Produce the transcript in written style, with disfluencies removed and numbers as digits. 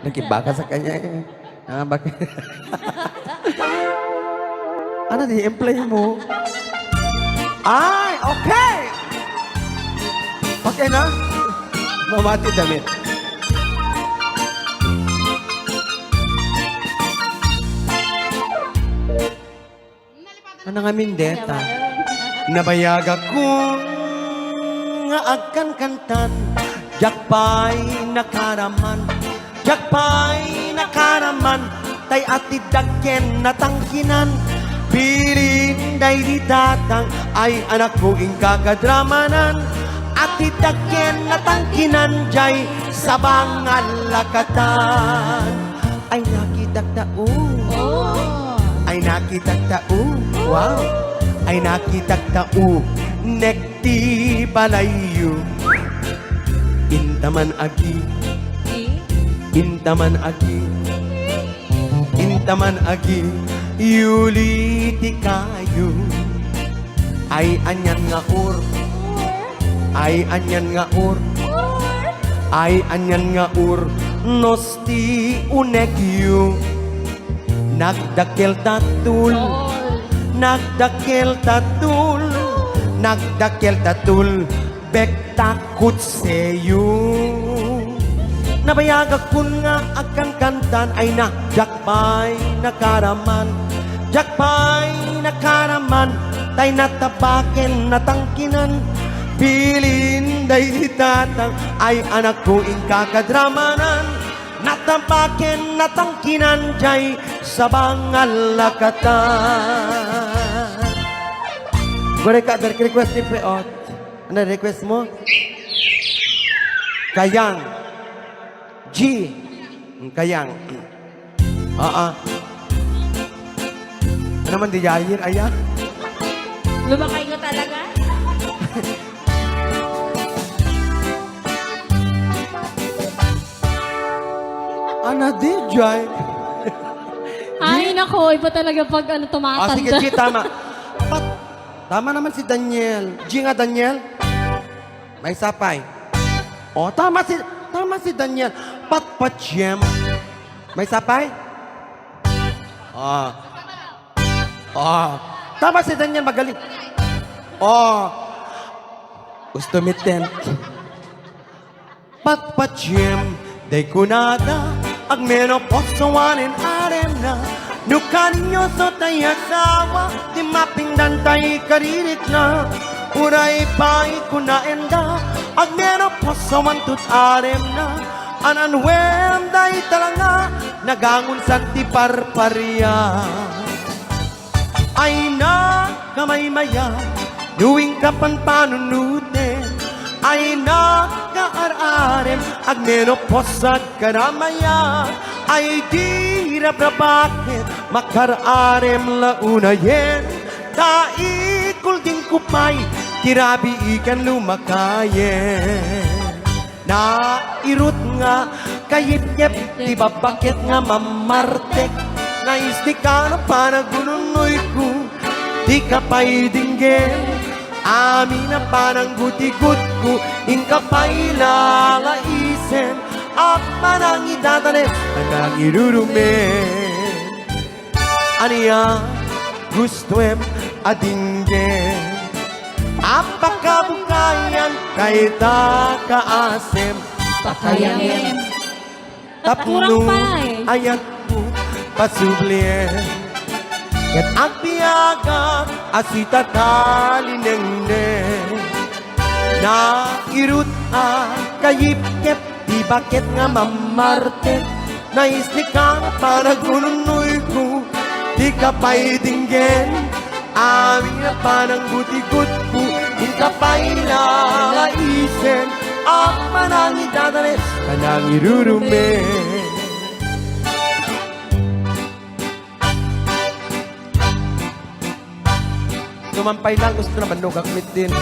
Nagkibaka sa kanya eh. Ah, bakit? Ano di employ mo? Ay, okay! Okay na? Mamati damit. Ano nga mindeta? Nabayag akong nga agkan kantan, jakpay nakaraman, jakpay nakaraman, tay ati dagken natangkinan, piling day di datang, ay anak ko ing kagadramanan, ati dagken natangkinan, jay sabangan lakatan, ay nakitagtao, ay nakitagtao, wow, ay nakitagtao, nekti balayu, intaman agi, intaman agi, intaman agi, yuliti kayo, ay anyan nga ur, ay anyan nga ur, ay anyan nga ur, nosti unegyu, nagdakkel tatul, nagdakkel tatul, nagdakkel tatul, bek takut seyo. Nabayag akun nga akang kantan ay na jakpay nakaraman, jakpay nakaraman, tay natabaken natangkinan, pilin day hitatang ay anak ko ing kakadramanan, natabaken natangkinan jay sabangal lakatan. Boleh kak dari request ni Peot? Ada request mo? Kayang G Kayang Ano man di Jair ayah? Lumakay ko talaga? Ana di Jair? Ay, nako. Iba talaga pag ano, tumatanda. Sige G, tama. Tama naman si Daniel. G nga Daniel? May sapay. Tama si Daniel. Patpatsyem. May sapay? Tama si Daniel, magaling. Gusto miten. Patpatsyem. Day kunada. Ag menopause wanin arena. Nukanyo so tayasawa. Di mapingdan tay karirik na. Uray pa'y kunaenda. Ag menopause wantut arem na. Ananwem day talanga. Nagangon sa tiparparya. Ay na kamay maya. Duwing kapan panunute. Ay na kaararem. Ag menopause at karamaya. Ay di bakit makararem launayen. Taikul din kupay. Tirabi ikan lumakayen. Nairut nga kayip-yep. Di ba bakit nga mamartek. Naisdi ka na panagununoy ko. Di ka pa'y dinggin. Amin na panang guti-gut ko. Ingka pa'y lalaisen. At manang idadanes. Anang irurumen. Aniya gustuem adinggen. Apakabukayan kay takaasem. Pakayangin. Tapno Kurang pa eh. ayat ko pasublien. Ket agbiaga asita talinengne. Na irut kayip-kep. Di bakit nga mamarte. Naisli ka para gununoy ko. Di ka pa'y dinggen. Amin na panang buti-gut ko. Di ka pa'y lalaisen. Ang manang idadanes. Kanang irurumen. Tumampay lang. Gusto na bandog akmit din.